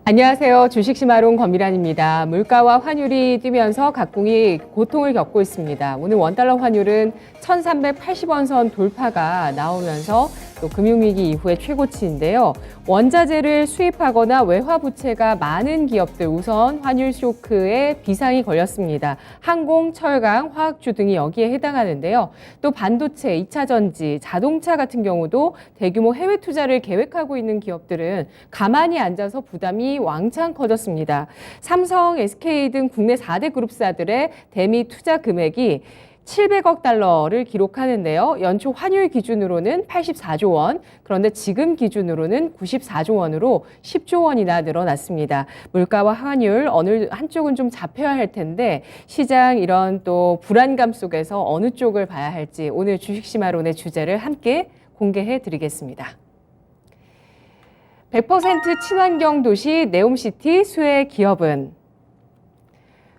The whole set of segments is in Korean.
안녕하세요. 주식시마론 권미란입니다. 물가와 환율이 뛰면서 각국이 고통을 겪고 있습니다. 오늘 원달러 환율은 1380원 선 돌파가 나오면서 또 금융위기 이후의 최고치인데요. 원자재를 수입하거나 외화 부채가 많은 기업들 우선 환율 쇼크에 비상이 걸렸습니다. 항공, 철강, 화학주 등이 여기에 해당하는데요. 또 반도체, 2차 전지, 자동차 같은 경우도 대규모 해외 투자를 계획하고 있는 기업들은 가만히 앉아서 부담이 왕창 커졌습니다. 삼성, SK 등 국내 4대 그룹사들의 대미 투자 금액이 700억 달러를 기록하는데요. 연초 환율 기준으로는 84조 원, 그런데 지금 기준으로는 94조 원으로 10조 원이나 늘어났습니다. 물가와 환율 어느 한쪽은 좀 잡혀야 할 텐데 시장 이런 또 불안감 속에서 어느 쪽을 봐야 할지 오늘 주식시마론의 주제를 함께 공개해 드리겠습니다. 100% 친환경 도시 네옴시티 수혜 기업은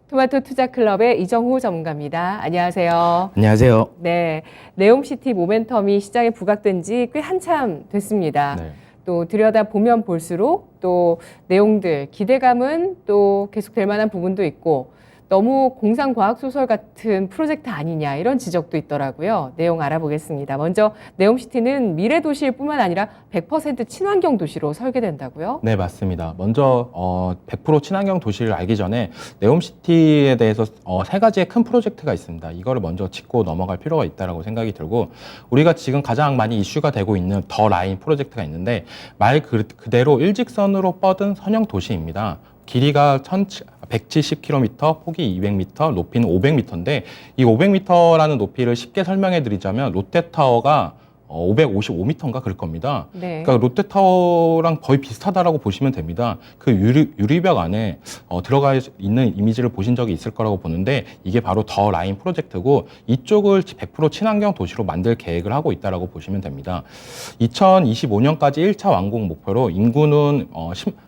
토마토 투자클럽의 이정호 전문가입니다. 안녕하세요. 안녕하세요. 네, 네옴시티 모멘텀이 시장에 부각된 지 꽤 한참 됐습니다. 네. 또 들여다보면 볼수록 또 내용들, 기대감은 또 계속될 만한 부분도 있고 너무 공상과학소설 같은 프로젝트 아니냐 이런 지적도 있더라고요. 내용 알아보겠습니다. 먼저 네옴시티는 미래도시일 뿐만 아니라 100% 친환경 도시로 설계된다고요? 네, 맞습니다. 먼저 100% 친환경 도시를 알기 전에 네옴시티에 대해서 세 가지의 큰 프로젝트가 있습니다. 이거를 먼저 짚고 넘어갈 필요가 있다고 생각이 들고 우리가 지금 가장 많이 이슈가 되고 있는 더 라인 프로젝트가 있는데 말 그대로 일직선으로 뻗은 선형 도시입니다. 길이가 170km, 폭이 200m, 높이는 500m인데 이 500m라는 높이를 쉽게 설명해 드리자면 롯데타워가 555m인가 그럴 겁니다. 네. 그러니까 롯데타워랑 거의 비슷하다라고 보시면 됩니다. 그 유리벽 안에 들어가 있는 이미지를 보신 적이 있을 거라고 보는데 이게 바로 더 라인 프로젝트고 이쪽을 100% 친환경 도시로 만들 계획을 하고 있다라고 보시면 됩니다. 2025년까지 1차 완공 목표로 인구는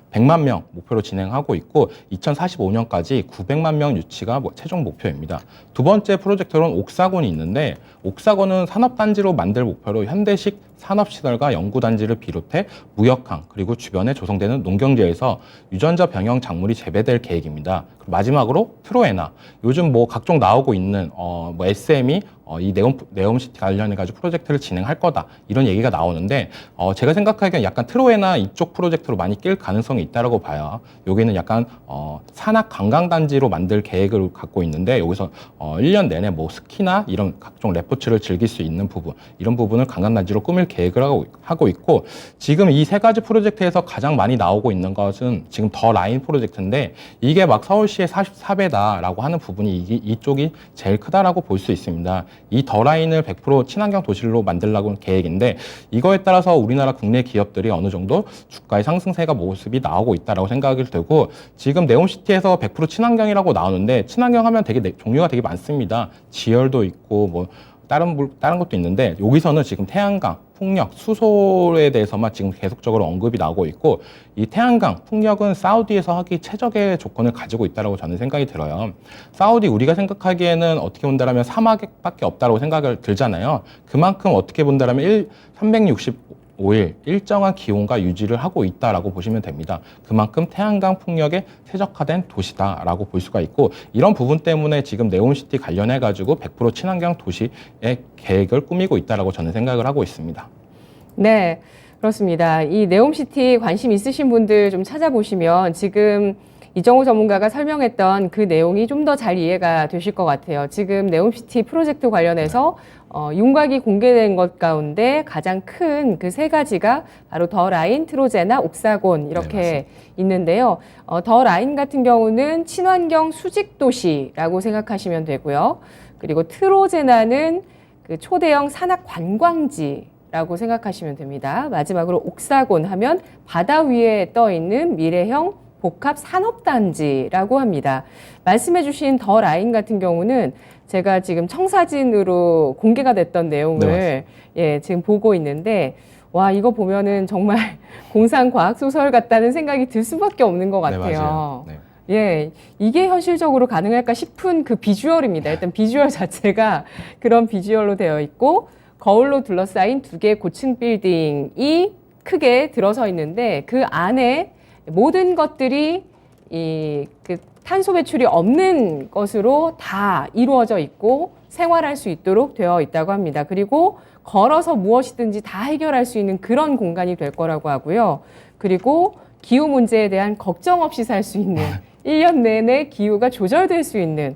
100만 명 목표로 진행하고 있고 2045년까지 900만 명 유치가 최종 목표입니다. 두 번째 프로젝트로는 옥사곤이 있는데 옥사곤은 산업단지로 만들 목표로 현대식 산업시설과 연구단지를 비롯해 무역항 그리고 주변에 조성되는 농경지에서 유전자 병형 작물이 재배될 계획입니다. 그리고 마지막으로 트로에나 요즘 뭐 각종 나오고 있는 뭐 SM이 이 네옴시티 관련해가지고 프로젝트를 진행할 거다 이런 얘기가 나오는데 제가 생각하기엔 약간 트로에나 이쪽 프로젝트로 많이 낄 가능성이 있다라고 봐요. 여기는 약간 산악 관광단지로 만들 계획을 갖고 있는데 여기서 1년 내내 뭐 스키나 이런 각종 레포츠를 즐길 수 있는 부분 이런 부분을 관광단지로 꾸밀 계획을 하고 있고 지금 이 세 가지 프로젝트에서 가장 많이 나오고 있는 것은 지금 더 라인 프로젝트인데 이게 막 서울시의 44배다라고 하는 부분이 이쪽이 제일 크다라고 볼 수 있습니다. 이 더 라인을 100% 친환경 도시로 만들려고 하는 계획인데 이거에 따라서 우리나라 국내 기업들이 어느 정도 주가의 상승세가 모습이 나오고 있다라고 생각이 들고 지금 네옴시티에서 100% 친환경이라고 나오는데 친환경 하면 되게 종류가 되게 많습니다. 지열도 있고 뭐 다른 것도 있는데 여기서는 지금 태양광, 풍력, 수소에 대해서만 지금 계속적으로 언급이 나오고 있고 이 태양광, 풍력은 사우디에서 하기 최적의 조건을 가지고 있다고 저는 생각이 들어요. 사우디 우리가 생각하기에는 어떻게 본다면 사막밖에 없다고 생각을 들잖아요. 그만큼 어떻게 본다면 365일 일정한 기온과 유지를 하고 있다라고 보시면 됩니다. 그만큼 태양광 풍력에 최적화된 도시다라고 볼 수가 있고 이런 부분 때문에 지금 네옴시티 관련해가지고 100% 친환경 도시의 계획을 꾸미고 있다라고 저는 생각을 하고 있습니다. 네, 그렇습니다. 이 네옴시티 관심 있으신 분들 좀 찾아보시면 지금 이정호 전문가가 설명했던 그 내용이 좀 더 잘 이해가 되실 것 같아요. 지금 네옴시티 프로젝트 관련해서 윤곽이 공개된 것 가운데 가장 큰 그 세 가지가 바로 더 라인, 트로제나, 옥사곤 이렇게 네, 있는데요. 더 라인 같은 경우는 친환경 수직 도시라고 생각하시면 되고요. 그리고 트로제나는 그 초대형 산악 관광지라고 생각하시면 됩니다. 마지막으로 옥사곤 하면 바다 위에 떠 있는 미래형 복합 산업단지라고 합니다. 말씀해주신 더 라인 같은 경우는 제가 지금 청사진으로 공개가 됐던 내용을 지금 보고 있는데 와 이거 보면은 정말 공상과학소설 같다는 생각이 들 수밖에 없는 것 같아요. 네, 맞아요. 네. 예, 이게 현실적으로 가능할까 싶은 그 비주얼입니다. 일단 비주얼 자체가 그런 비주얼로 되어 있고 거울로 둘러싸인 두 개의 고층 빌딩이 크게 들어서 있는데 그 안에 모든 것들이 그 탄소 배출이 없는 것으로 다 이루어져 있고 생활할 수 있도록 되어 있다고 합니다. 그리고 걸어서 무엇이든지 다 해결할 수 있는 그런 공간이 될 거라고 하고요. 그리고 기후 문제에 대한 걱정 없이 살 수 있는 1년 내내 기후가 조절될 수 있는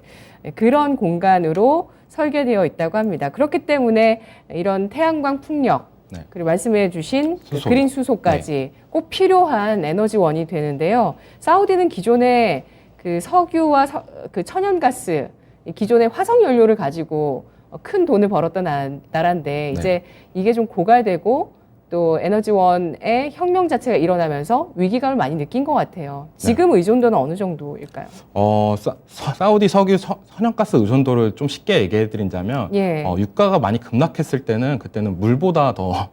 그런 공간으로 설계되어 있다고 합니다. 그렇기 때문에 이런 태양광 풍력, 네. 그리고 말씀해 주신 수소. 그린 수소까지 꼭 필요한 에너지원이 되는데요. 사우디는 기존에 그 석유와 그 천연가스, 기존의 화석 연료를 가지고 큰 돈을 벌었던 나라인데 이제 이게 좀 고갈되고 또 에너지원의 혁명 자체가 일어나면서 위기감을 많이 느낀 것 같아요. 지금 의존도는 어느 정도일까요? 사우디 석유 천연가스 의존도를 좀 쉽게 얘기해 드린다면 예. 유가가 많이 급락했을 때는 그때는 물보다 더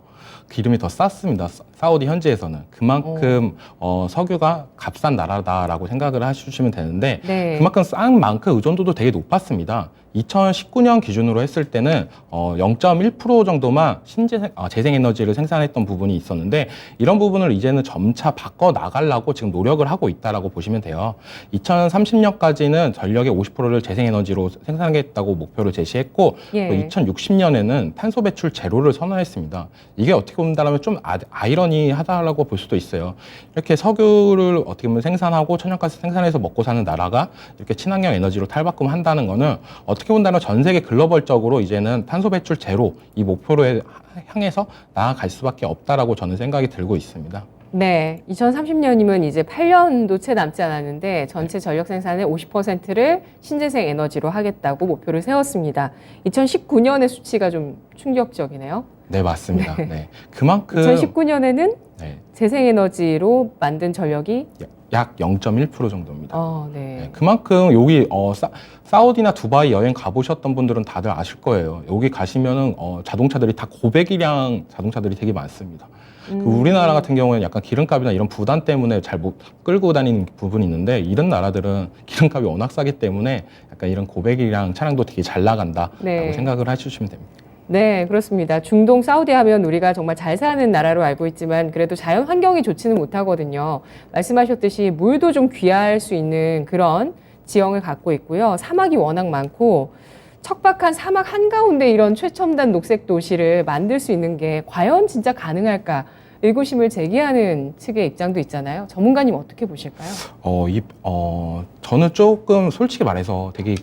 기름이 더 쌌습니다. 사우디 현지에서는 그만큼 석유가 값싼 나라다라고 생각을 하시면 되는데 네. 그만큼 싼 만큼 의존도도 되게 높았습니다. 2019년 기준으로 했을 때는 0.1% 정도만 재생에너지를 생산했던 부분이 있었는데 이런 부분을 이제는 점차 바꿔 나가려고 지금 노력을 하고 있다라고 보시면 돼요. 2030년까지는 전력의 50%를 재생에너지로 생산하겠다고 목표를 제시했고 예. 2060년에는 탄소 배출 제로를 선언했습니다. 이게 어떻게 본다면 좀 아이러니하다라고 볼 수도 있어요. 이렇게 석유를 어떻게 보면 생산하고 천연가스 생산해서 먹고 사는 나라가 이렇게 친환경 에너지로 탈바꿈한다는 거는 어떻게 본다면 전 세계 글로벌적으로 이제는 탄소 배출 제로 이 목표로 향해서 나아갈 수밖에 없다라고 저는 생각이 들고 있습니다. 네, 2030년이면 이제 8년도 채 남지 않았는데 전체 전력 생산의 50%를 신재생 에너지로 하겠다고 목표를 세웠습니다. 2019년의 수치가 좀 충격적이네요. 네, 맞습니다. 네. 그만큼 2019년에는 네, 재생 에너지로 만든 전력이 약 0.1% 정도입니다. 네. 네, 그만큼 여기 사우디나 두바이 여행 가보셨던 분들은 다들 아실 거예요. 여기 가시면은 자동차들이 다 고배기량 자동차들이 되게 많습니다. 그 우리나라 같은 경우에는 약간 기름값이나 이런 부담 때문에 잘 못 끌고 다니는 부분이 있는데 이런 나라들은 기름값이 워낙 싸기 때문에 약간 이런 고배기량 차량도 되게 잘 나간다라고 네. 생각을 해주시면 됩니다. 네, 그렇습니다. 중동 사우디 하면 우리가 정말 잘 사는 나라로 알고 있지만 그래도 자연 환경이 좋지는 못하거든요. 말씀하셨듯이 물도 좀 귀할 수 있는 그런 지형을 갖고 있고요. 사막이 워낙 많고 척박한 사막 한가운데 이런 최첨단 녹색 도시를 만들 수 있는 게 과연 진짜 가능할까? 의구심을 제기하는 측의 입장도 있잖아요. 전문가님 어떻게 보실까요? 저는 조금 솔직히 말해서 되게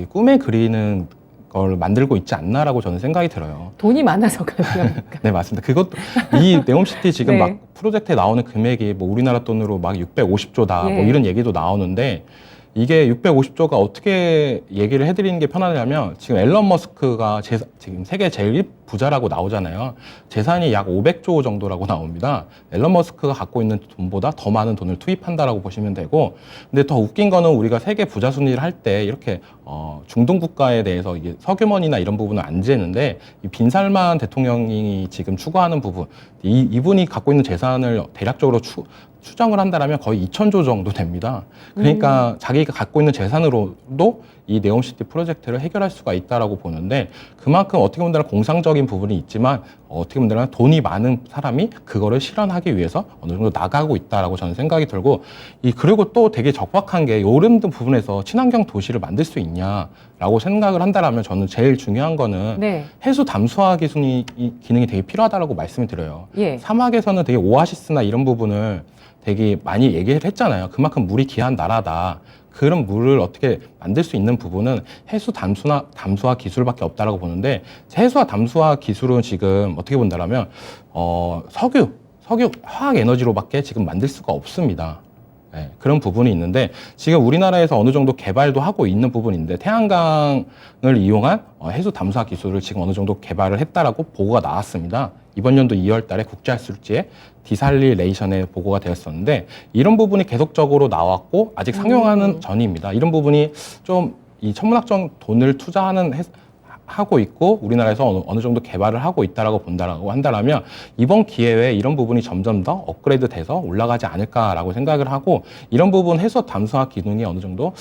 꿈에 그리는 걸 만들고 있지 않나라고 저는 생각이 들어요. 돈이 많아서 가능합니까? 네, 맞습니다. 이 네옴시티 지금 네. 막 프로젝트에 나오는 금액이 뭐 우리나라 돈으로 막 650조다 뭐 예. 이런 얘기도 나오는데 이게 650조가 어떻게 얘기를 해드리는 게 편하냐면 지금 앨런 머스크가 지금 세계 제일 부자라고 나오잖아요. 재산이 약 500조 정도라고 나옵니다. 앨런 머스크가 갖고 있는 돈보다 더 많은 돈을 투입한다라고 보시면 되고, 근데 더 웃긴 거는 우리가 세계 부자 순위를 할 때 이렇게 중동 국가에 대해서 이게 석유머니나 이런 부분은 안 재는데 이 빈살만 대통령이 지금 추구하는 부분, 이분이 갖고 있는 재산을 대략적으로 추정을 한다면 거의 2,000조 정도 됩니다. 그러니까 자기가 갖고 있는 재산으로도 이 네옴시티 프로젝트를 해결할 수가 있다라고 보는데 그만큼 어떻게 보면 공상적인 부분이 있지만 어떻게 보면 돈이 많은 사람이 그거를 실현하기 위해서 어느 정도 나가고 있다라고 저는 생각이 들고 그리고 또 되게 적박한 게 이런 부분에서 친환경 도시를 만들 수 있냐라고 생각을 한다면 저는 제일 중요한 거는 네. 해수 담수화 기능이 되게 필요하다라고 말씀을 드려요. 예. 사막에서는 되게 오아시스나 이런 부분을 되게 많이 얘기를 했잖아요. 그만큼 물이 귀한 나라다. 그런 물을 어떻게 만들 수 있는 부분은 해수 담수화 기술밖에 없다라고 보는데 해수와 담수화 기술은 지금 어떻게 본다라면 석유 화학 에너지로밖에 지금 만들 수가 없습니다. 네, 그런 부분이 있는데 지금 우리나라에서 어느 정도 개발도 하고 있는 부분인데 태양광을 이용한 해수 담수화 기술을 지금 어느 정도 개발을 했다라고 보고가 나왔습니다. 이번 연도 2월 달에 국제학술지에 디살리레이션에 보고가 되었었는데 이런 부분이 계속적으로 나왔고 아직 상용화는 전입니다. 이런 부분이 좀 이 천문학적 돈을 하고 있고 우리나라에서 어느 정도 개발을 하고 있다라고 본다라고 한다면 이번 기회에 이런 부분이 점점 더 업그레이드 돼서 올라가지 않을까라고 생각을 하고 이런 부분 해수 담수화 기능이 어느 정도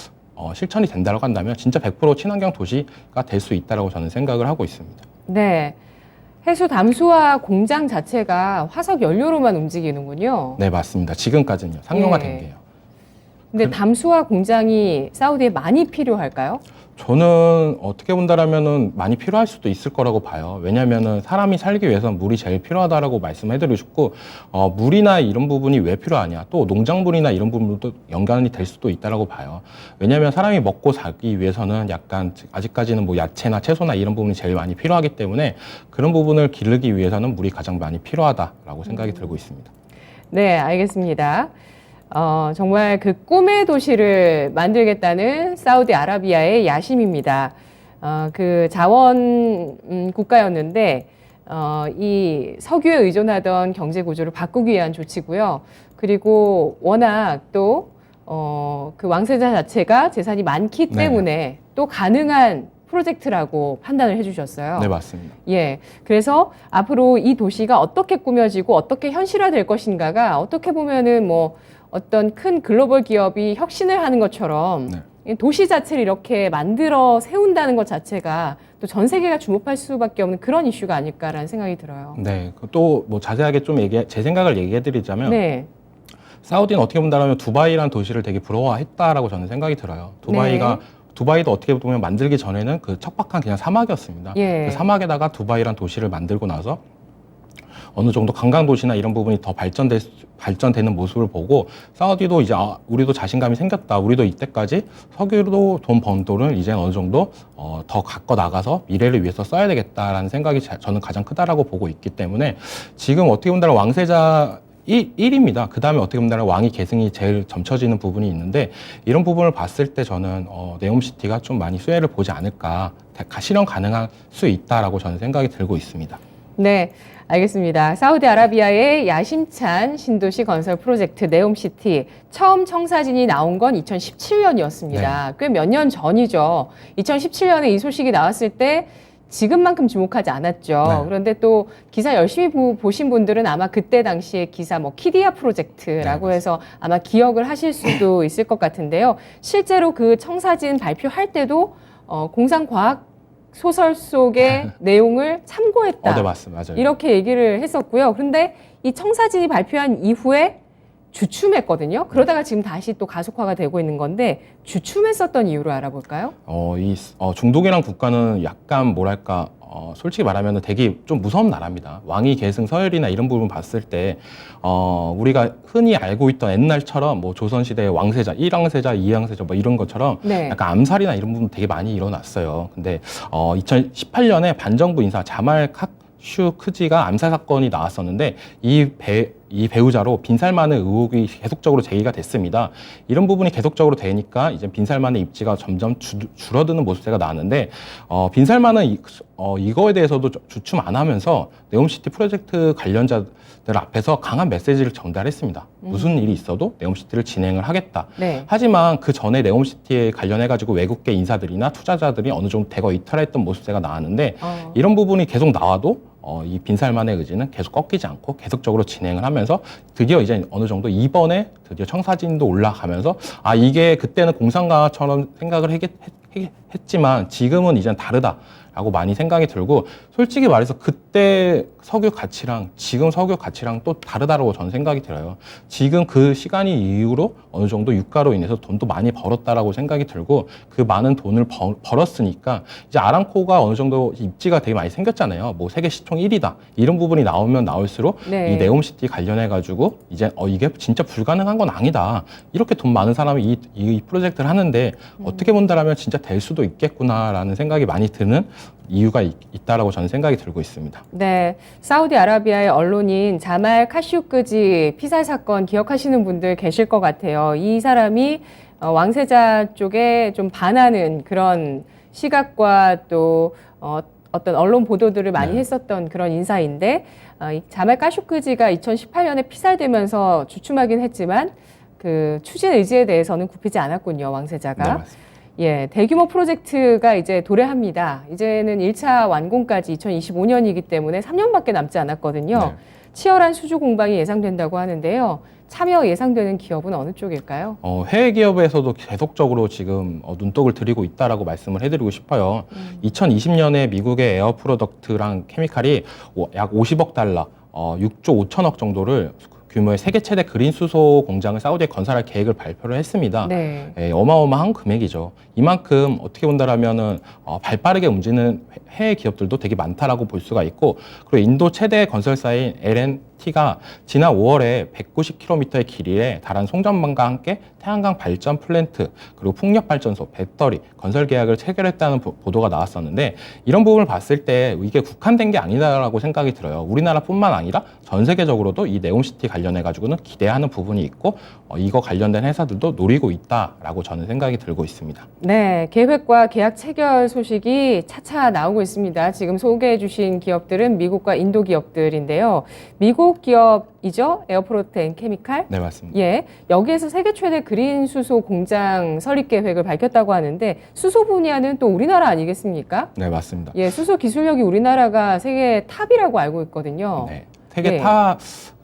실천이 된다고 한다면 진짜 100% 친환경 도시가 될 수 있다라고 저는 생각을 하고 있습니다. 네. 해수 담수화 공장 자체가 화석 연료로만 움직이는군요. 네, 맞습니다. 지금까지는요. 상용화된 예. 게요. 근데 담수화 공장이 사우디에 많이 필요할까요? 저는 어떻게 본다라면은 많이 필요할 수도 있을 거라고 봐요. 왜냐면은 사람이 살기 위해서는 물이 제일 필요하다라고 말씀해드리고 싶고, 물이나 이런 부분이 왜 필요하냐, 또 농작물이나 이런 부분도 연관이 될 수도 있다라고 봐요. 왜냐면 사람이 먹고 살기 위해서는 약간 아직까지는 뭐 야채나 채소나 이런 부분이 제일 많이 필요하기 때문에 그런 부분을 기르기 위해서는 물이 가장 많이 필요하다라고 생각이 들고 있습니다. 네, 알겠습니다. 정말 그 꿈의 도시를 만들겠다는 사우디아라비아의 야심입니다. 그 자원 국가였는데 이 석유에 의존하던 경제 구조를 바꾸기 위한 조치고요. 그리고 워낙 또 그 왕세자 자체가 재산이 많기 때문에 또 가능한 프로젝트라고 판단을 해주셨어요. 네, 맞습니다. 예. 그래서 앞으로 이 도시가 어떻게 꾸며지고 어떻게 현실화될 것인가가 어떻게 보면은 뭐 어떤 큰 글로벌 기업이 혁신을 하는 것처럼 네. 도시 자체를 이렇게 만들어 세운다는 것 자체가 또 전 세계가 주목할 수밖에 없는 그런 이슈가 아닐까라는 생각이 들어요. 네, 또 뭐 자세하게 좀 제 생각을 얘기해드리자면, 네. 사우디는 어떻게 본다면 두바이라는 도시를 되게 부러워했다라고 저는 생각이 들어요. 두바이도 어떻게 보면 만들기 전에는 그 척박한 그냥 사막이었습니다. 예. 그 사막에다가 두바이란 도시를 만들고 나서 어느 정도 관광 도시나 이런 부분이 더 발전되는 모습을 보고 사우디도 이제 우리도 자신감이 생겼다. 우리도 이때까지 석유로 돈 번 돈을 이제 어느 정도 더 갖고 나가서 미래를 위해서 써야 되겠다라는 생각이 저는 가장 크다라고 보고 있기 때문에 지금 어떻게 본다면 왕세자 1입니다. 그 다음에 어떻게 보면 왕위 계승이 제일 점쳐지는 부분이 있는데 이런 부분을 봤을 때 저는 네옴시티가 좀 많이 수혜를 보지 않을까, 실현 가능할 수 있다라고 저는 생각이 들고 있습니다. 네, 알겠습니다. 사우디아라비아의 야심찬 신도시 건설 프로젝트 네옴시티 처음 청사진이 나온 건 2017년이었습니다. 꽤 몇 년 전이죠. 2017년에 이 소식이 나왔을 때 지금만큼 주목하지 않았죠. 네. 그런데 또 기사 열심히 보신 분들은 아마 그때 당시에 기사 뭐 키디아 프로젝트라고 네, 해서 아마 기억을 하실 수도 있을 것 같은데요. 실제로 그 청사진 발표할 때도 공상과학 소설 속의 내용을 참고했다. 네, 맞습니다. 맞아요. 이렇게 얘기를 했었고요. 그런데 이 청사진이 발표한 이후에 주춤했거든요. 그러다가 지금 다시 또 가속화가 되고 있는 건데 주춤했었던 이유를 알아볼까요? 중동이란 국가는 약간 뭐랄까 솔직히 말하면 되게 좀 무서운 나라입니다. 왕위 계승 서열이나 이런 부분 봤을 때 우리가 흔히 알고 있던 옛날처럼 뭐 조선시대의 왕세자, 1왕세자, 2왕세자 뭐 이런 것처럼 네. 약간 암살이나 이런 부분 되게 많이 일어났어요. 근데 2018년에 반정부 인사 자말 카슈크지가 암살 사건이 나왔었는데 이 배우자로 빈살만의 의혹이 계속적으로 제기가 됐습니다. 이런 부분이 계속적으로 되니까 이제 빈살만의 입지가 점점 줄어드는 모습세가 나왔는데 빈살만은 이거에 대해서도 주춤 안 하면서 네옴시티 프로젝트 관련자들 앞에서 강한 메시지를 전달했습니다. 무슨 일이 있어도 네옴시티를 진행을 하겠다. 네. 하지만 그 전에 네옴시티에 관련해가지고 외국계 인사들이나 투자자들이 어느 정도 대거 이탈했던 모습세가 나왔는데 이런 부분이 계속 나와도 이 빈살만의 의지는 계속 꺾이지 않고 계속적으로 진행을 하면서 드디어 이제 어느 정도 이번에 드디어 청사진도 올라가면서 이게 그때는 공상과학처럼 생각을 했지만 지금은 이젠 다르다라고 많이 생각이 들고 솔직히 말해서 그때 석유 가치랑 지금 석유 가치랑 또 다르다고 저는 생각이 들어요. 지금 그 시간이 이후로 어느 정도 유가로 인해서 돈도 많이 벌었다라고 생각이 들고 그 많은 돈을 벌었으니까 이제 아람코가 어느 정도 입지가 되게 많이 생겼잖아요. 뭐 세계 시총 1위다. 이런 부분이 나오면 나올수록 네. 이 네옴시티 관련해가지고 이제 이게 진짜 불가능한 건 아니다. 이렇게 돈 많은 사람이 이 프로젝트를 하는데 어떻게 본다라면 진짜 될 수도 있겠구나라는 생각이 많이 드는 이유가 있다라고 저는 생각이 들고 있습니다. 네, 사우디아라비아의 언론인 자말 카슈크지 피살 사건 기억하시는 분들 계실 것 같아요. 이 사람이 왕세자 쪽에 좀 반하는 그런 시각과 또 어떤 언론 보도들을 많이 했었던 그런 인사인데 이 자말 카슈크지가 2018년에 피살되면서 주춤하긴 했지만 그 추진 의지에 대해서는 굽히지 않았군요, 왕세자가. 네, 맞습니다. 예, 대규모 프로젝트가 이제 도래합니다. 이제는 1차 완공까지 2025년이기 때문에 3년밖에 남지 않았거든요. 네. 치열한 수주 공방이 예상된다고 하는데요. 참여 예상되는 기업은 어느 쪽일까요? 해외 기업에서도 계속적으로 지금 눈독을 들이고 있다라고 말씀을 해드리고 싶어요. 2020년에 미국의 에어 프로덕트랑 케미칼이 약 50억 달러, 6조 5천억 정도를 규모의 세계 최대 그린 수소 공장을 사우디에 건설할 계획을 발표를 했습니다. 네. 어마어마한 금액이죠. 이만큼 어떻게 본다라면은 발빠르게 움직이는 해외 기업들도 되게 많다라고 볼 수가 있고, 그리고 인도 최대 건설사인 L&T가 지난 5월에 190km의 길이에 달한 송전망과 함께 태양광 발전 플랜트, 그리고 풍력 발전소, 배터리 건설 계약을 체결했다는 보도가 나왔었는데, 이런 부분을 봤을 때 이게 국한된 게 아니다라고 생각이 들어요. 우리나라뿐만 아니라 전 세계적으로도 이 네옴시티 관련해 가지고는 기대하는 부분이 있고, 이거 관련된 회사들도 노리고 있다라고 저는 생각이 들고 있습니다. 네, 계획과 계약 체결 소식이 차차 나오고 있습니다. 지금 소개해 주신 기업들은 미국과 인도 기업들인데요. 미국 기업이죠? 에어프로트 앤 케미칼? 네, 맞습니다. 예, 여기에서 세계 최대 그린 수소 공장 설립 계획을 밝혔다고 하는데, 수소 분야는 또 우리나라 아니겠습니까? 네, 맞습니다. 예, 수소 기술력이 우리나라가 세계 탑이라고 알고 있거든요. 네. 세계 네.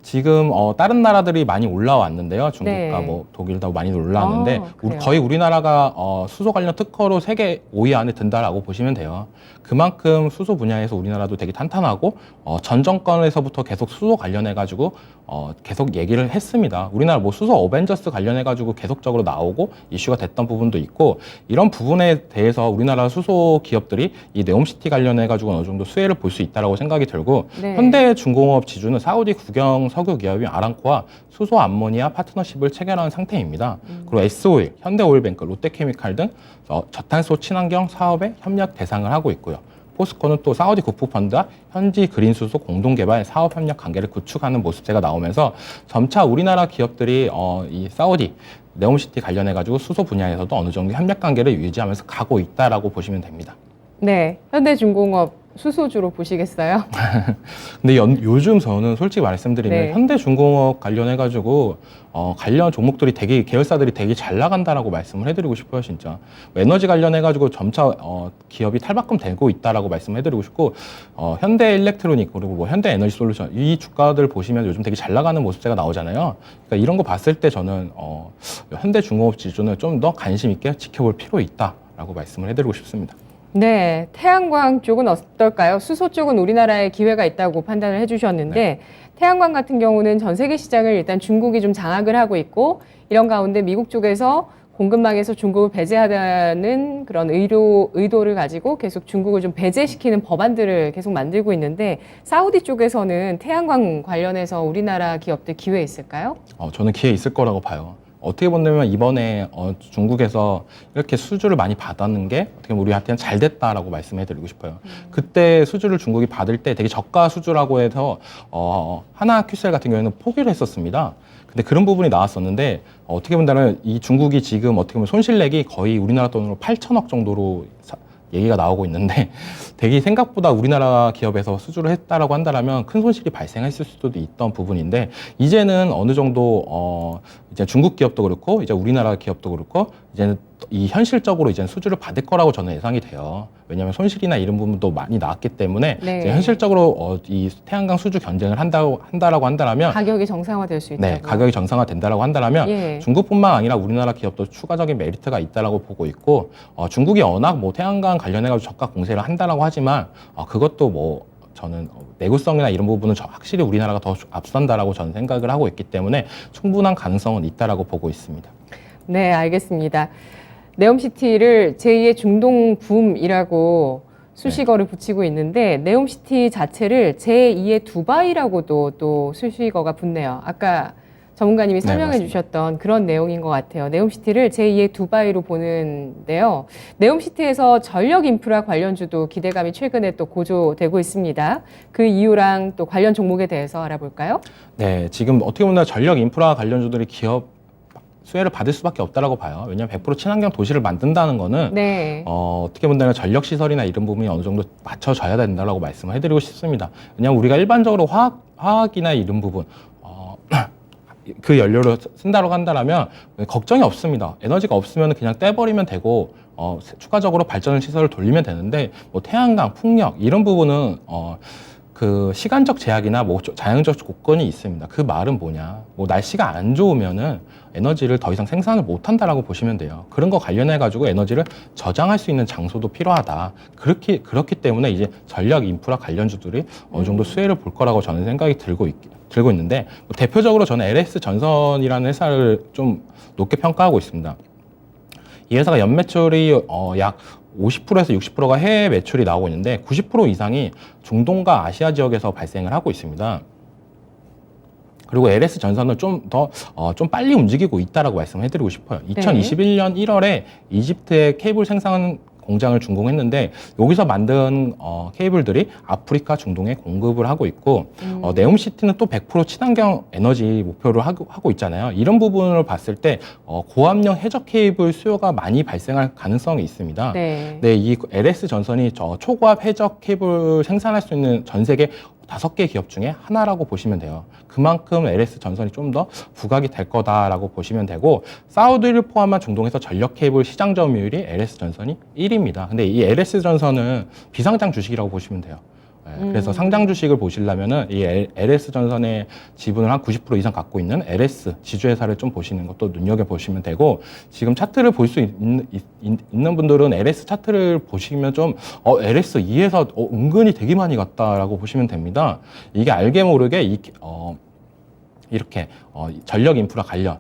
지금 다른 나라들이 많이 올라왔는데요. 중국과 네. 뭐 독일도 많이 올라왔는데 그래요? 거의 우리나라가 수소 관련 특허로 세계 5위 안에 든다라고 보시면 돼요. 그만큼 수소 분야에서 우리나라도 되게 탄탄하고 전 정권에서부터 계속 수소 관련해 가지고 계속 얘기를 했습니다. 우리나라 뭐 수소 어벤져스 관련해 가지고 계속적으로 나오고 이슈가 됐던 부분도 있고, 이런 부분에 대해서 우리나라 수소 기업들이 이 네옴시티 관련해 가지고 어느 정도 수혜를 볼 수 있다라고 생각이 들고, 네. 현대중공업 지주는 사우디 국영 석유 기업인 아람코와 수소 암모니아 파트너십을 체결한 상태입니다. 그리고 S오일, 현대오일뱅크, 롯데케미칼 등 저탄소 친환경 사업에 협력 대상을 하고 있고요. 포스코는 또 사우디 국부펀드와 현지 그린 수소 공동 개발 사업 협력 관계를 구축하는 모습세가 나오면서 점차 우리나라 기업들이 이 사우디 네옴시티 관련해 가지고 수소 분야에서도 어느 정도 협력 관계를 유지하면서 가고 있다라고 보시면 됩니다. 네, 현대중공업 수소주로 보시겠어요? 근데 요즘 저는 솔직히 말씀드리면 네. 현대중공업 관련해 가지고 관련 종목들이 되게 계열사들이 되게 잘 나간다라고 말씀을 해드리고 싶어요, 진짜. 에너지 관련해 가지고 점차 기업이 탈바꿈 되고 있다라고 말씀을 해드리고 싶고, 현대일렉트로닉 그리고 뭐 현대에너지솔루션 이 주가들 보시면 요즘 되게 잘 나가는 모습세가 나오잖아요. 그러니까 이런 거 봤을 때 저는 현대중공업 지주는 좀 더 관심 있게 지켜볼 필요 있다라고 말씀을 해드리고 싶습니다. 네, 태양광 쪽은 어떨까요? 수소 쪽은 우리나라에 기회가 있다고 판단을 해주셨는데, 네. 태양광 같은 경우는 전 세계 시장을 일단 중국이 좀 장악을 하고 있고, 이런 가운데 미국 쪽에서 공급망에서 중국을 배제하자는 그런 의도를 가지고 계속 중국을 좀 배제시키는 법안들을 계속 만들고 있는데, 사우디 쪽에서는 태양광 관련해서 우리나라 기업들 기회 있을까요? 저는 기회 있을 거라고 봐요. 어떻게 보면 이번에 중국에서 이렇게 수주를 많이 받았는 게 어떻게 보면 우리한테는 잘 됐다라고 말씀해드리고 싶어요. 그때 수주를 중국이 받을 때 되게 저가 수주라고 해서 하나큐셀 같은 경우에는 포기를 했었습니다. 근데 그런 부분이 나왔었는데 어떻게 보면 이 중국이 지금 어떻게 보면 손실액이 거의 우리나라 돈으로 8천억 정도로 얘기가 나오고 있는데, 되게 생각보다 우리나라 기업에서 수주를 했다라고 한다면 큰 손실이 발생했을 수도 있던 부분인데, 이제는 어느 정도 이제 중국 기업도 그렇고 이제 우리나라 기업도 그렇고 이제는 이 현실적으로 이제 수주를 받을 거라고 저는 예상이 돼요. 왜냐하면 손실이나 이런 부분도 많이 나왔기 때문에 네. 이제 현실적으로 이 태양광 수주 경쟁을 한다라고 한다면 가격이 정상화될 수 있다고. 네, 가격이 정상화된다라고 한다면 예. 중국뿐만 아니라 우리나라 기업도 추가적인 메리트가 있다라고 보고 있고, 중국이 워낙 뭐 태양광 관련해가지고 저가 공세를 한다라고 하지만 그것도 뭐 저는 내구성이나 이런 부분은 확실히 우리나라가 더 앞선다라고 저는 생각을 하고 있기 때문에 충분한 가능성은 있다라고 보고 있습니다. 네, 알겠습니다. 네옴시티를 제2의 중동 붐이라고 수식어를 붙이고 있는데, 네옴시티 자체를 제2의 두바이라고도 또 수식어가 붙네요. 아까 전문가님이 설명해 맞습니다. 주셨던 그런 내용인 것 같아요. 네옴시티를 제2의 두바이로 보는데요. 네옴시티에서 전력 인프라 관련주도 기대감이 최근에 또 고조되고 있습니다. 그 이유랑 또 관련 종목에 대해서 알아볼까요? 네, 지금 어떻게 보면 전력 인프라 관련주들이 기업 수혜를 받을 수밖에 없다라고 봐요. 왜냐하면 100% 친환경 도시를 만든다는 거는 네. 어떻게 본다면 전력 시설이나 이런 부분이 어느 정도 맞춰져야 된다라고 말씀을 해드리고 싶습니다. 왜냐하면 우리가 일반적으로 화학이나 이런 부분 그 연료를 쓴다고 한다면 걱정이 없습니다. 에너지가 없으면 그냥 떼버리면 되고 추가적으로 발전 시설을 돌리면 되는데, 뭐 태양광, 풍력 이런 부분은 그 시간적 제약이나 뭐 자연적 조건이 있습니다. 그 말은 뭐냐? 뭐 날씨가 안 좋으면은 에너지를 더 이상 생산을 못 한다라고 보시면 돼요. 그런 거 관련해 가지고 에너지를 저장할 수 있는 장소도 필요하다. 그렇기 때문에 이제 전력 인프라 관련주들이 어느 정도 수혜를 볼 거라고 저는 생각이 들고 있는데 뭐 대표적으로 저는 LS 전선이라는 회사를 좀 높게 평가하고 있습니다. 이 회사가 연 매출이 약 50%에서 60%가 해외 매출이 나오고 있는데 90% 이상이 중동과 아시아 지역에서 발생을 하고 있습니다. 그리고 LS 전선은 좀 빨리 움직이고 있다라고 말씀을 해드리고 싶어요. 2021년 1월에 이집트의 케이블 생산 공장을 준공했는데 여기서 만든 케이블들이 아프리카, 중동에 공급을 하고 있고 네옴시티는 또 100% 친환경 에너지 목표를 하고 있잖아요. 이런 부분을 봤을 때 고압력 해적 케이블 수요가 많이 발생할 가능성이 있습니다. 네. 네, 이 LS 전선이 초고압 해적 케이블 생산할 수 있는 전 세계 5개 기업 중에 하나라고 보시면 돼요. 그만큼 LS 전선이 좀 더 부각이 될 거다라고 보시면 되고, 사우디를 포함한 중동에서 전력 케이블 시장 점유율이 LS 전선이 1위입니다. 근데 이 LS 전선은 비상장 주식이라고 보시면 돼요. 그래서 상장 주식을 보시려면은 이 LS 전선의 지분을 한 90% 이상 갖고 있는 LS 지주회사를 좀 보시는 것도 눈여겨 보시면 되고, 지금 차트를 볼 수 있는 분들은 LS 차트를 보시면 좀 LS 이 회사 은근히 되게 많이 갔다라고 보시면 됩니다. 이게 알게 모르게 이렇게 전력 인프라 관련,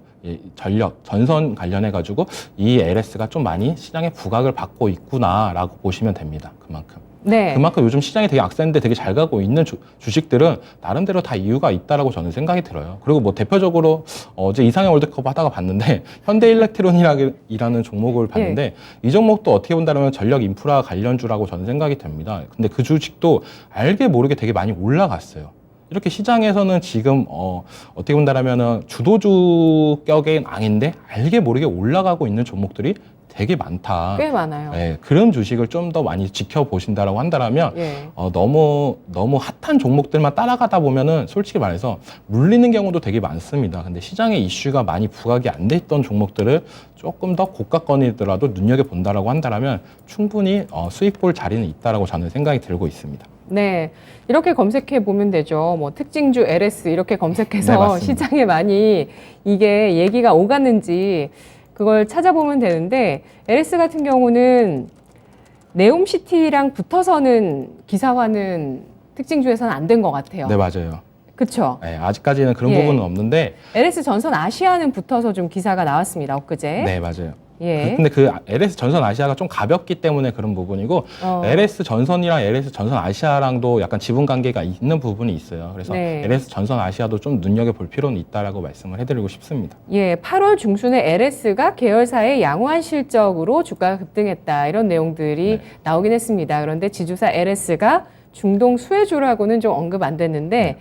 전력 전선 관련해 가지고 이 LS가 좀 많이 시장에 부각을 받고 있구나라고 보시면 됩니다. 그만큼. 네. 그만큼 요즘 시장이 되게 악세인데 되게 잘 가고 있는 주식들은 나름대로 다 이유가 있다라고 저는 생각이 들어요. 그리고 뭐 대표적으로 어제 이상형 월드컵 하다가 봤는데 현대일렉트론이라는 종목을 봤는데 이 종목도 어떻게 본다면 전력 인프라 관련주라고 저는 생각이 됩니다. 근데 그 주식도 알게 모르게 되게 많이 올라갔어요. 이렇게 시장에서는 지금 어떻게 본다면은 주도주격은 아닌데 알게 모르게 올라가고 있는 종목들이 되게 많다. 꽤 많아요. 네, 그런 주식을 좀 더 많이 지켜보신다라고 한다면 예. 너무 핫한 종목들만 따라가다 보면은 솔직히 말해서 물리는 경우도 되게 많습니다. 근데 시장에 이슈가 많이 부각이 안 됐던 종목들을 조금 더 고가권이더라도 눈여겨 본다라고 한다면 충분히 수익 볼 자리는 있다라고 저는 생각이 들고 있습니다. 네, 이렇게 검색해 보면 되죠. 뭐 특징주 LS 이렇게 검색해서 네, 맞습니다. 시장에 많이 이게 얘기가 오갔는지 그걸 찾아보면 되는데, LS 같은 경우는 네옴시티랑 붙어서는 기사화는 특징주에서는 안 된 것 같아요. 네, 맞아요. 그렇죠. 네, 아직까지는 그런 예. 부분은 없는데. LS 전선 아시아는 붙어서 좀 기사가 나왔습니다. 엊그제. 네, 맞아요. 예. 근데 그 LS 전선 아시아가 좀 가볍기 때문에 그런 부분이고, LS 전선이랑 LS 전선 아시아랑도 약간 지분 관계가 있는 부분이 있어요. 그래서 네. LS 전선 아시아도 좀 눈여겨볼 필요는 있다라고 말씀을 해드리고 싶습니다. 예, 8월 중순에 LS가 계열사의 양호한 실적으로 주가가 급등했다, 이런 내용들이 네. 나오긴 했습니다. 그런데 지주사 LS가 중동 수혜주라고는 좀 언급 안 됐는데,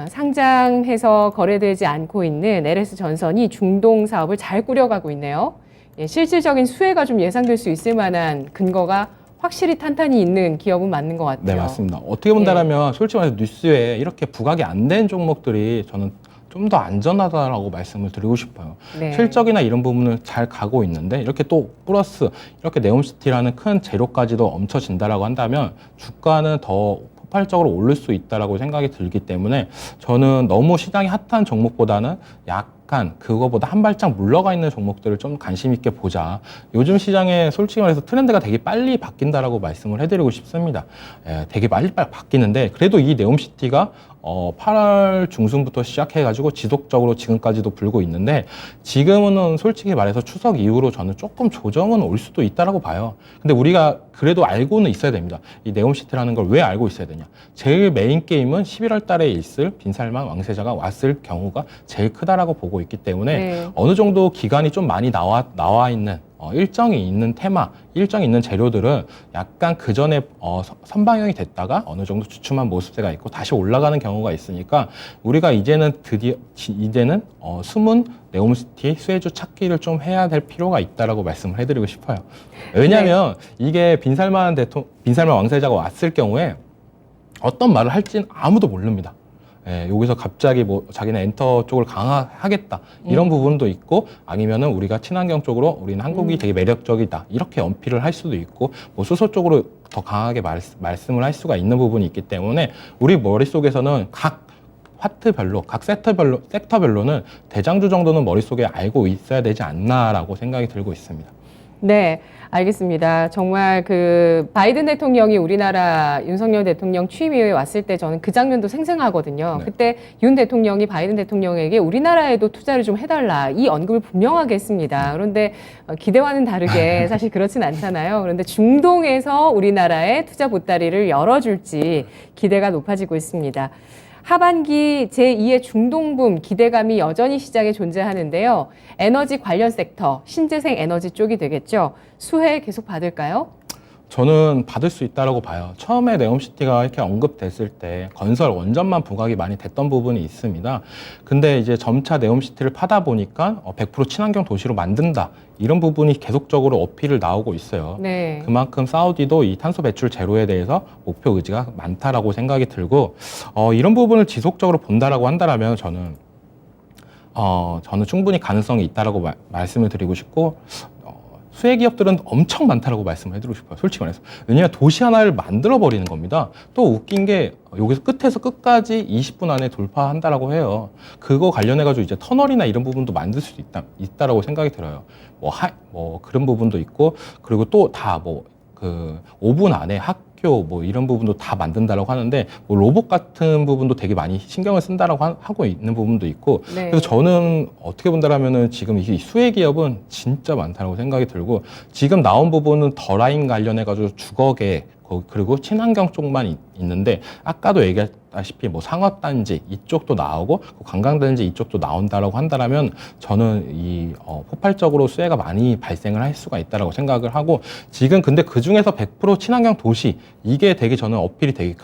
상장해서 거래되지 않고 있는 LS 전선이 중동 사업을 잘 꾸려가고 있네요. 예, 실질적인 수혜가 좀 예상될 수 있을 만한 근거가 확실히 탄탄히 있는 기업은 맞는 것 같아요. 네, 맞습니다. 어떻게 본다면 솔직히 말해서 뉴스에 이렇게 부각이 안 된 종목들이 저는 좀 더 안전하다라고 말씀을 드리고 싶어요. 네. 실적이나 이런 부분을 잘 가고 있는데 이렇게 또 플러스 이렇게 네옴시티라는 큰 재료까지도 얹혀진다라고 한다면 주가는 더 폭발적으로 오를 수 있다라고 생각이 들기 때문에 저는 너무 시장이 핫한 종목보다는 약간 그거보다 한 발짝 물러가 있는 종목들을 좀 관심 있게 보자. 요즘 시장에 솔직히 말해서 트렌드가 되게 빨리 바뀐다라고 말씀을 해드리고 싶습니다. 되게 빨리 바뀌는데 그래도 이 네옴시티가 8월 중순부터 시작해가지고 지속적으로 지금까지도 불고 있는데, 지금은 솔직히 말해서 추석 이후로 저는 조금 조정은 올 수도 있다라고 봐요. 근데 우리가 그래도 알고는 있어야 됩니다. 이 네옴시티라는 걸 왜 알고 있어야 되냐? 제일 메인 게임은 11월 달에 있을 빈살만 왕세자가 왔을 경우가 제일 크다라고 보고 있기 때문에 네. 어느 정도 기간이 좀 많이 나와 있는 일정이 있는 테마, 일정이 있는 재료들은 약간 그 전에 선방형이 됐다가 어느 정도 주춤한 모습세가 있고 다시 올라가는 경우가 있으니까 우리가 이제는 숨은 네옴시티 수혜주 찾기를 좀 해야 될 필요가 있다라고 말씀을 해드리고 싶어요. 왜냐하면 이게 빈살만 왕세자가 왔을 경우에 어떤 말을 할지는 아무도 모릅니다. 여기서 갑자기 뭐 자기는 엔터 쪽을 강화하겠다 이런 부분도 있고, 아니면은 우리가 친환경 쪽으로 우리는 한국이 되게 매력적이다 이렇게 언필을 할 수도 있고, 뭐 수소 쪽으로 더 강하게 말씀을 할 수가 있는 부분이 있기 때문에 우리 머릿속에서는 각 파트별로, 각 섹터별로는 대장주 정도는 머릿속에 알고 있어야 되지 않나라고 생각이 들고 있습니다. 네, 알겠습니다. 정말 그 바이든 대통령이 우리나라 윤석열 대통령 취임 이후에 왔을 때 저는 그 장면도 생생하거든요. 네. 그때 윤 대통령이 바이든 대통령에게 우리나라에도 투자를 좀 해달라 이 언급을 분명하게 했습니다. 그런데 기대와는 다르게 사실 그렇진 않잖아요. 그런데 중동에서 우리나라의 투자 보따리를 열어줄지 기대가 높아지고 있습니다. 하반기 제2의 중동붐 기대감이 여전히 시장에 존재하는데요. 에너지 관련 섹터, 신재생 에너지 쪽이 되겠죠. 수혜 계속 받을까요? 저는 받을 수 있다고 봐요. 처음에 네옴시티가 이렇게 언급됐을 때 건설 원전만 부각이 많이 됐던 부분이 있습니다. 근데 이제 점차 네옴시티를 파다 보니까 100% 친환경 도시로 만든다. 이런 부분이 계속적으로 어필을 나오고 있어요. 네. 그만큼 사우디도 이 탄소 배출 제로에 대해서 목표 의지가 많다라고 생각이 들고 이런 부분을 지속적으로 본다라고 한다면 저는 충분히 가능성이 있다라고 말씀을 드리고 싶고 수혜 기업들은 엄청 많다라고 말씀을 해드리고 싶어요. 솔직히 말해서. 왜냐하면 도시 하나를 만들어 버리는 겁니다. 또 웃긴 게 여기서 끝에서 끝까지 20분 안에 돌파한다라고 해요. 그거 관련해가지고 이제 터널이나 이런 부분도 만들 수 있다라고 생각이 들어요. 뭐 그런 부분도 있고 그리고 또 다 5분 안에 학교 뭐 이런 부분도 다 만든다라고 하는데 뭐 로봇 같은 부분도 되게 많이 신경을 쓴다라고 하고 있는 부분도 있고 네. 그래서 저는 어떻게 본다라면은 지금 이게 수혜 기업은 진짜 많다고 생각이 들고 지금 나온 부분은 더 라인 관련해가지고 주거계 그리고 친환경 쪽만 있는데 아까도 얘기했다시피 뭐 상업단지 이쪽도 나오고 관광단지 이쪽도 나온다라고 한다면 저는 폭발적으로 수혜가 많이 발생을 할 수가 있다라고 생각을 하고 지금 근데 그 중에서 100% 친환경 도시 이게 되게 저는 어필이 되게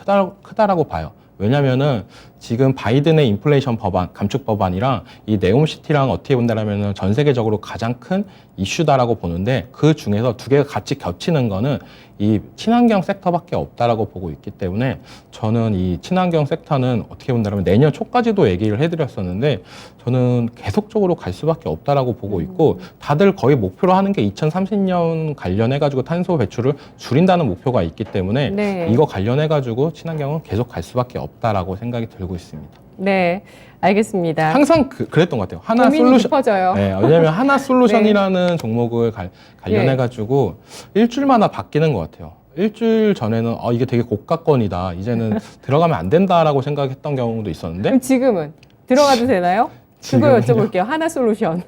크다라고 봐요. 왜냐면은 지금 바이든의 인플레이션 법안, 감축 법안이랑 이 네옴시티랑 어떻게 본다라면은 전 세계적으로 가장 큰 이슈다라고 보는데 그 중에서 두 개가 같이 겹치는 거는 이 친환경 섹터밖에 없다라고 보고 있기 때문에 저는 이 친환경 섹터는 어떻게 본다면 내년 초까지도 얘기를 해드렸었는데 저는 계속적으로 갈 수밖에 없다라고 보고 있고 다들 거의 목표로 하는 게 2030년 관련해가지고 탄소 배출을 줄인다는 목표가 있기 때문에 네. 이거 관련해가지고 친환경은 계속 갈 수밖에 없다라고 생각이 들고 있습니다. 네, 알겠습니다. 항상 그랬던 것 같아요. 하나 고민이 솔루션. 깊어져요. 네, 왜냐하면 하나 솔루션이라는 종목을 관련해가지고 일주일마다 바뀌는 것 같아요. 일주일 전에는 이게 되게 고가권이다. 이제는 들어가면 안 된다라고 생각했던 경우도 있었는데 그럼 지금은 들어가도 되나요? 그거 여쭤볼게요. 하나 솔루션.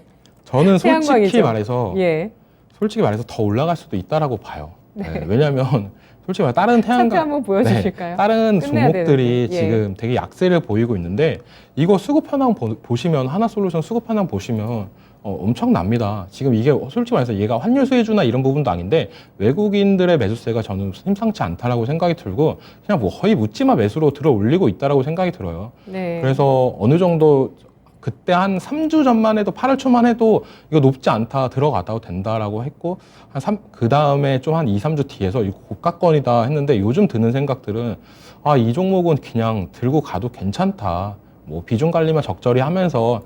저는 태양광이죠. 솔직히 말해서 더 올라갈 수도 있다라고 봐요. 네, 왜냐하면 솔직히 말해 다른 차트 한번 보여주실까요? 다른 끝내야 종목들이 되는데. 지금 되게 약세를 보이고 있는데 이거 수급 현황 보시면 하나솔루션 수급 현황 보시면 엄청납니다. 지금 이게 솔직히 말해서 얘가 환율 수혜주나 이런 부분도 아닌데 외국인들의 매수세가 저는 심상치 않다라고 생각이 들고 그냥 뭐 거의 묻지마 매수로 들어 올리고 있다라고 생각이 들어요. 네. 그래서 어느 정도 그때 한 3주 전만 해도 8월 초만 해도 이거 높지 않다 들어가도 된다라고 했고 그 다음에 좀 한 2, 3주 뒤에서 이거 고가권이다 했는데 요즘 드는 생각들은 이 종목은 그냥 들고 가도 괜찮다. 뭐 비중 관리만 적절히 하면서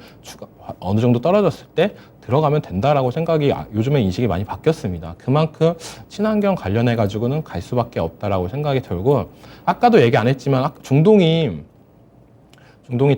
어느 정도 떨어졌을 때 들어가면 된다라고 생각이 요즘에 인식이 많이 바뀌었습니다. 그만큼 친환경 관련해 가지고는 갈 수밖에 없다라고 생각이 들고 아까도 얘기 안 했지만 중동이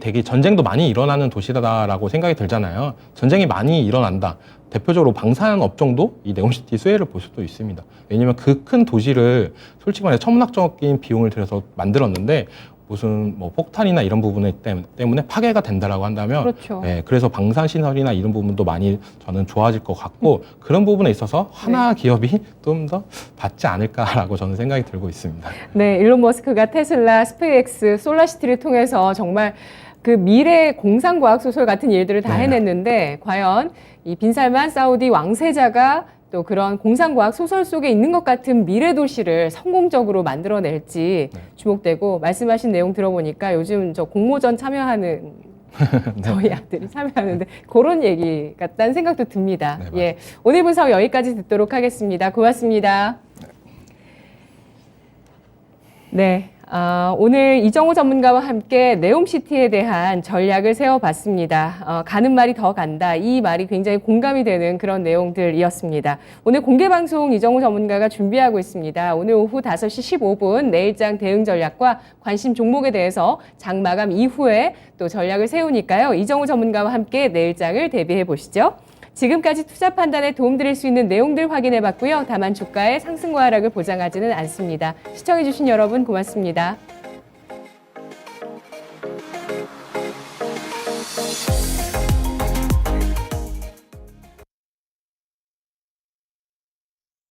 되게 전쟁도 많이 일어나는 도시다라고 생각이 들잖아요. 전쟁이 많이 일어난다. 대표적으로 방산 업종도 이 네옴시티 수혜를 볼 수도 있습니다. 왜냐면 그 큰 도시를 솔직히 말해 천문학적인 비용을 들여서 만들었는데 무슨 뭐 폭탄이나 이런 부분 때문에 파괴가 된다라고 한다면 그렇죠. 네, 그래서 방산 시설이나 이런 부분도 많이 저는 좋아질 것 같고 그런 부분에 있어서 하나 기업이 좀 더 받지 않을까라고 저는 생각이 들고 있습니다. 네, 일론 머스크가 테슬라, 스페이스X, 솔라시티를 통해서 정말 그 미래 공상과학 소설 같은 일들을 다 네. 해냈는데 과연 이 빈살만 사우디 왕세자가 또 그런 공상과학 소설 속에 있는 것 같은 미래 도시를 성공적으로 만들어낼지 주목되고 말씀하신 내용 들어보니까 요즘 저 공모전 참여하는 저희 아들이 참여하는데 그런 얘기 같다는 생각도 듭니다. 네, 예, 오늘 분석 여기까지 듣도록 하겠습니다. 고맙습니다. 네. 오늘 이정우 전문가와 함께 네옴시티에 대한 전략을 세워봤습니다. 가는 말이 더 간다. 이 말이 굉장히 공감이 되는 그런 내용들이었습니다. 오늘 공개방송 이정우 전문가가 준비하고 있습니다. 오늘 오후 5시 15분 내일장 대응 전략과 관심 종목에 대해서 장 마감 이후에 또 전략을 세우니까요. 이정우 전문가와 함께 내일장을 대비해 보시죠. 지금까지 투자 판단에 도움드릴 수 있는 내용들 확인해봤고요. 다만 주가의 상승과 하락을 보장하지는 않습니다. 시청해주신 여러분 고맙습니다.